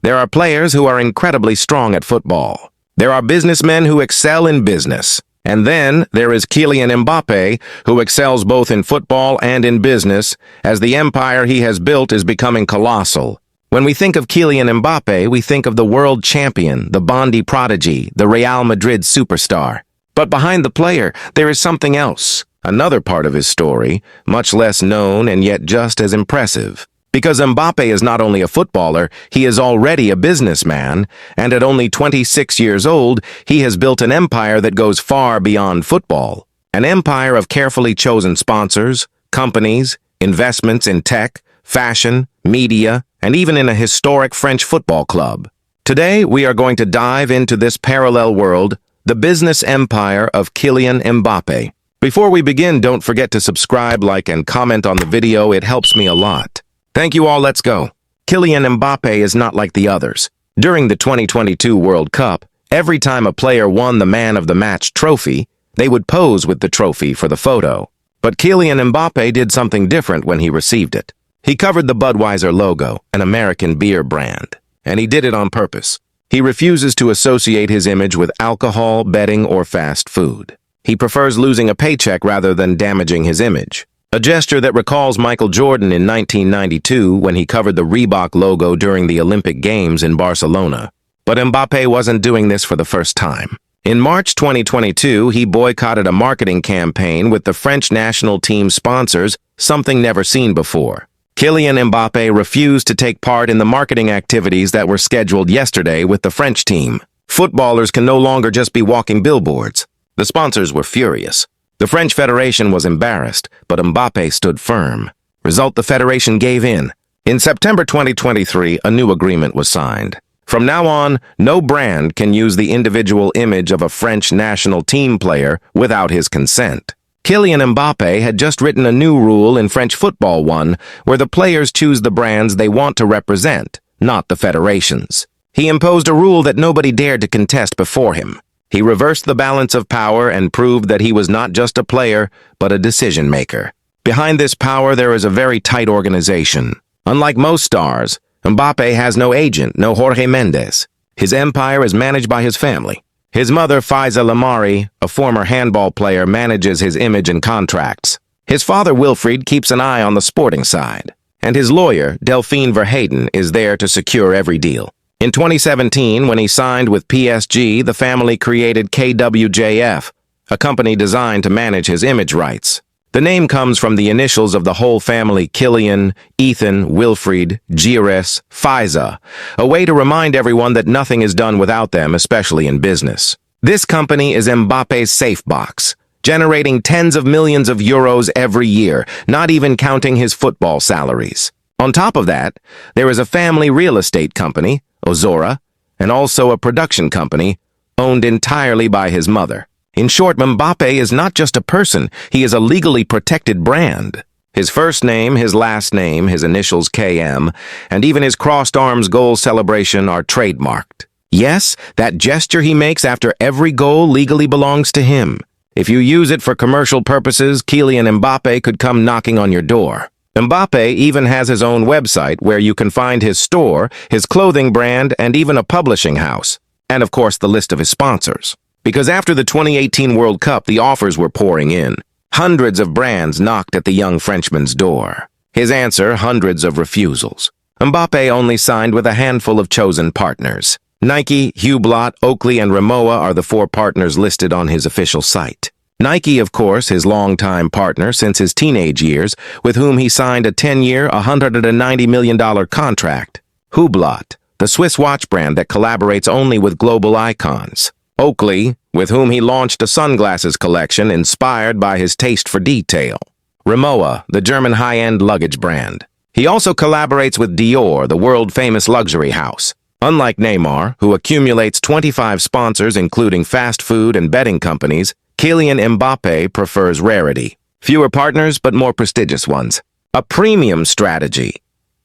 There are players who are incredibly strong at football. There are businessmen who excel in business. And then there is Kylian Mbappé, who excels both in football and in business, as the empire he has built is becoming colossal. When we think of Kylian Mbappé, we think of the world champion, the Bondi prodigy, the Real Madrid superstar. But behind the player, there is something else, another part of his story, much less known and yet just as impressive. Because Mbappé is not only a footballer, he is already a businessman, and at only 26 years old, he has built an empire that goes far beyond football. An empire of carefully chosen sponsors, companies, investments in tech, fashion, media, and even in a historic French football club. Today, we are going to dive into this parallel world, the business empire of Kylian Mbappé. Before we begin, don't forget to subscribe, like, and comment on the video. It helps me a lot. Thank you all, let's go. Kylian Mbappé is not like the others. During the 2022 World Cup, every time a player won the Man of the Match trophy, they would pose with the trophy for the photo. But Kylian Mbappé did something different when he received it. He covered the Budweiser logo, an American beer brand, and he did it on purpose. He refuses to associate his image with alcohol, betting, or fast food. He prefers losing a paycheck rather than damaging his image. A gesture that recalls Michael Jordan in 1992 when he covered the Reebok logo during the Olympic Games in Barcelona. But Mbappé wasn't doing this for the first time. In March 2022, he boycotted a marketing campaign with the French national team sponsors, something never seen before. Kylian Mbappé refused to take part in the marketing activities that were scheduled yesterday with the French team. Footballers can no longer just be walking billboards. The sponsors were furious. The French Federation was embarrassed, but Mbappé stood firm. Result, the Federation gave in. In September 2023, a new agreement was signed. From now on, no brand can use the individual image of a French national team player without his consent. Kylian Mbappé had just written a new rule in French Football 1, where the players choose the brands they want to represent, not the federations. He imposed a rule that nobody dared to contest before him. He reversed the balance of power and proved that he was not just a player, but a decision-maker. Behind this power, there is a very tight organization. Unlike most stars, Mbappé has no agent, no Jorge Mendes. His empire is managed by his family. His mother, Faiza Lamari, a former handball player, manages his image and contracts. His father, Wilfried, keeps an eye on the sporting side. And his lawyer, Delphine Verheyden, is there to secure every deal. In 2017, when he signed with PSG, the family created KWJF, a company designed to manage his image rights. The name comes from the initials of the whole family: Kylian, Ethan, Wilfried, Gires, Faiza, a way to remind everyone that nothing is done without them, especially in business. This company is Mbappé's safe box, generating tens of millions of euros every year, not even counting his football salaries. On top of that, there is a family real estate company, Ozora, and also a production company owned entirely by his mother. In short, Mbappé is not just a person, he is a legally protected brand. His first name, his last name, his initials KM, and even his crossed arms goal celebration are trademarked. Yes, that gesture he makes after every goal legally belongs to him. If you use it for commercial purposes, Kylian Mbappé could come knocking on your door. Mbappé even has his own website where you can find his store, his clothing brand, and even a publishing house. And of course, the list of his sponsors. Because after the 2018 World Cup, the offers were pouring in. Hundreds of brands knocked at the young Frenchman's door. His answer, hundreds of refusals. Mbappé only signed with a handful of chosen partners. Nike, Hublot, Oakley, and Rimowa are the 4 partners listed on his official site. Nike, of course, his longtime partner since his teenage years, with whom he signed a 10-year, $190 million contract. Hublot, the Swiss watch brand that collaborates only with global icons. Oakley, with whom he launched a sunglasses collection inspired by his taste for detail. Rimowa, the German high-end luggage brand. He also collaborates with Dior, the world-famous luxury house. Unlike Neymar, who accumulates 25 sponsors including fast food and betting companies, Kylian Mbappé prefers rarity. Fewer partners, but more prestigious ones. A premium strategy.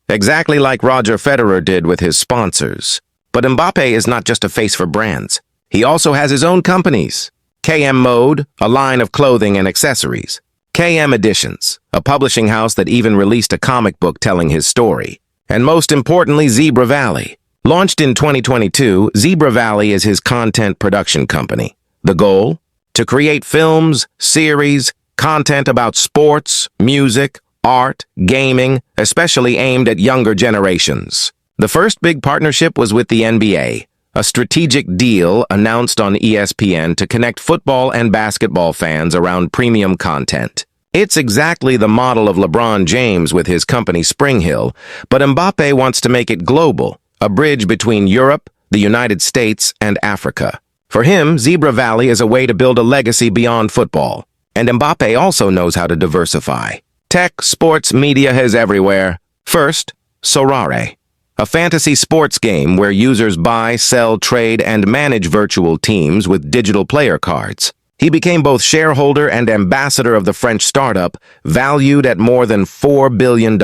Exactly like Roger Federer did with his sponsors. But Mbappé is not just a face for brands. He also has his own companies. KM Mode, a line of clothing and accessories. KM Editions, a publishing house that even released a comic book telling his story. And most importantly, Zebra Valley, Launched in 2022, Zebra Valley is his content production company. The goal? To create films, series, content about sports, music, art, gaming, especially aimed at younger generations. The first big partnership was with the NBA, a strategic deal announced on ESPN to connect football and basketball fans around premium content. It's exactly the model of LeBron James with his company Spring Hill, but Mbappé wants to make it global, a bridge between Europe, the United States, and Africa. For him, Zebra Valley is a way to build a legacy beyond football. And Mbappé also knows how to diversify. Tech, sports, media is everywhere. First, Sorare, a fantasy sports game where users buy, sell, trade, and manage virtual teams with digital player cards. He became both shareholder and ambassador of the French startup, valued at more than $4 billion.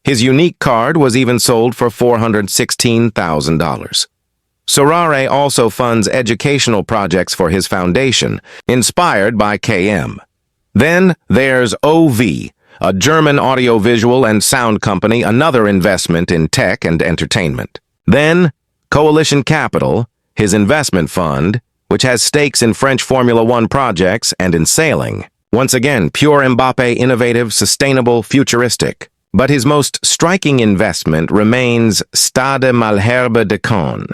His unique card was even sold for $416,000. Sorare also funds educational projects for his foundation, inspired by KM. Then there's OV, a German audiovisual and sound company, another investment in tech and entertainment. Then Coalition Capital, his investment fund, which has stakes in French Formula One projects and in sailing. Once again, pure Mbappé, innovative, sustainable, futuristic. But his most striking investment remains Stade Malherbe de Caen.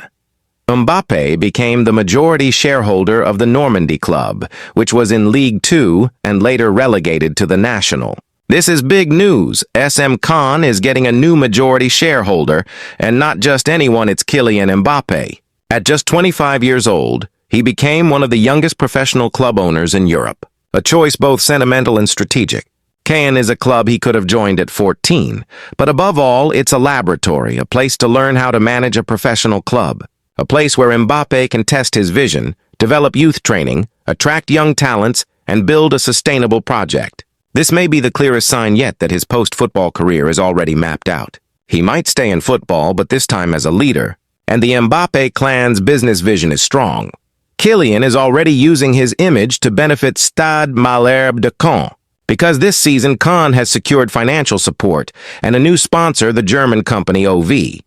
Mbappé became the majority shareholder of the Normandy club, which was in League Two and later relegated to the National. This is big news. SM Caen is getting a new majority shareholder, and not just anyone, it's Kylian Mbappé. At just 25 years old, he became one of the youngest professional club owners in Europe, a choice both sentimental and strategic. Caen is a club he could have joined at 14, but above all, it's a laboratory, a place to learn how to manage a professional club. A place where Mbappé can test his vision, develop youth training, attract young talents, and build a sustainable project. This may be the clearest sign yet that his post-football career is already mapped out. He might stay in football, but this time as a leader. And the Mbappé clan's business vision is strong. Kylian is already using his image to benefit Stade Malherbe de Caen, because this season Caen has secured financial support and a new sponsor, the German company OV.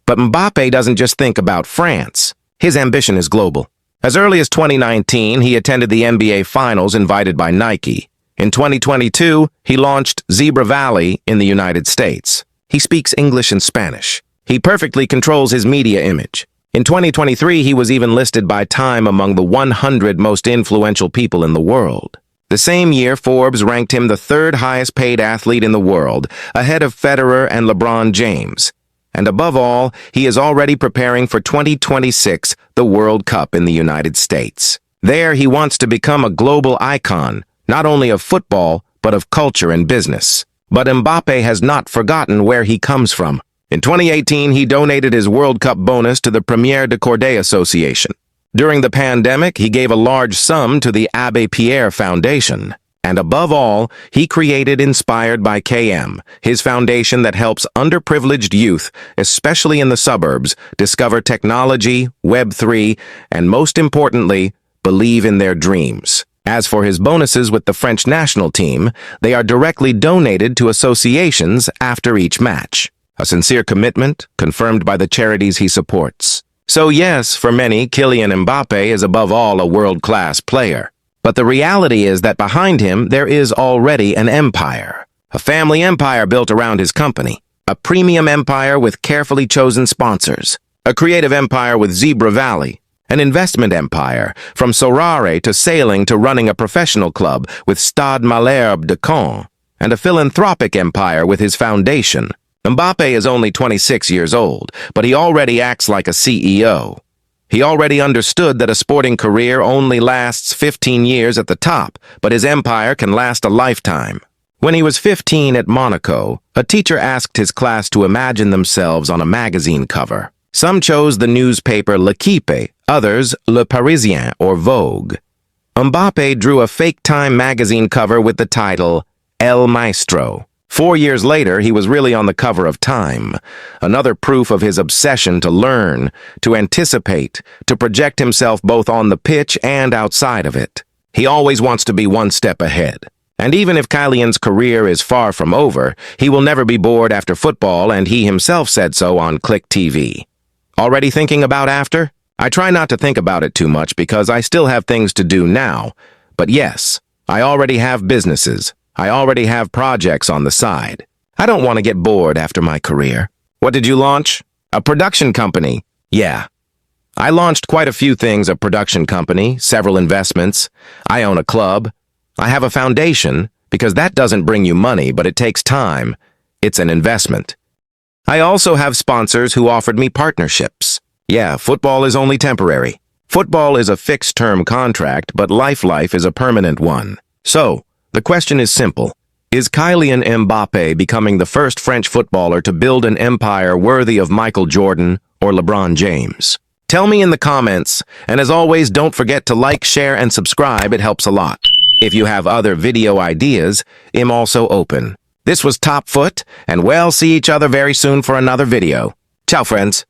But Mbappé doesn't just think about France. His ambition is global. As early as 2019, he attended the NBA Finals invited by Nike. In 2022, he launched Zebra Valley in the United States. He speaks English and Spanish. He perfectly controls his media image. In 2023, he was even listed by Time among the 100 most influential people in the world. The same year, Forbes ranked him the third highest paid athlete in the world, ahead of Federer and LeBron James. And above all, he is already preparing for 2026, the World Cup in the United States. There, he wants to become a global icon, not only of football, but of culture and business. But Mbappé has not forgotten where he comes from. In 2018, he donated his World Cup bonus to the Premier de Cordée Association. During the pandemic, he gave a large sum to the Abbé Pierre Foundation. And above all, he created Inspired by KM, his foundation that helps underprivileged youth, especially in the suburbs, discover technology, Web3, and most importantly, believe in their dreams. As for his bonuses with the French national team, they are directly donated to associations after each match. A sincere commitment, confirmed by the charities he supports. So yes, for many, Kylian Mbappé is above all a world-class player. But the reality is that behind him, there is already an empire. A family empire built around his company. A premium empire with carefully chosen sponsors. A creative empire with Zebra Valley. An investment empire, from Sorare to sailing to running a professional club with Stade Malherbe de Caen. And a philanthropic empire with his foundation. Mbappé is only 26 years old, but he already acts like a CEO. He already understood that a sporting career only lasts 15 years at the top, but his empire can last a lifetime. When he was 15 at Monaco, a teacher asked his class to imagine themselves on a magazine cover. Some chose the newspaper L'Équipe, others Le Parisien or Vogue. Mbappé drew a fake Time magazine cover with the title El Maestro. 4 years later, he was really on the cover of Time, another proof of his obsession to learn, to anticipate, to project himself both on the pitch and outside of it. He always wants to be one step ahead. And even if Kylian's career is far from over, he will never be bored after football, and he himself said so on Click TV. Already thinking about after? I try not to think about it too much because I still have things to do now. But yes, I already have businesses. I already have projects on the side. I don't want to get bored after my career. What did you launch? A production company. Yeah. I launched quite a few things, a production company, several investments. I own a club. I have a foundation, because that doesn't bring you money, but it takes time. It's an investment. I also have sponsors who offered me partnerships. Yeah, football is only temporary. Football is a fixed-term contract, but life is a permanent one. So, the question is simple. Is Kylian Mbappé becoming the first French footballer to build an empire worthy of Michael Jordan or LeBron James? Tell me in the comments, and as always, don't forget to like, share, and subscribe. It helps a lot. If you have other video ideas, I'm also open. This was Top Foot, and we'll see each other very soon for another video. Ciao, friends.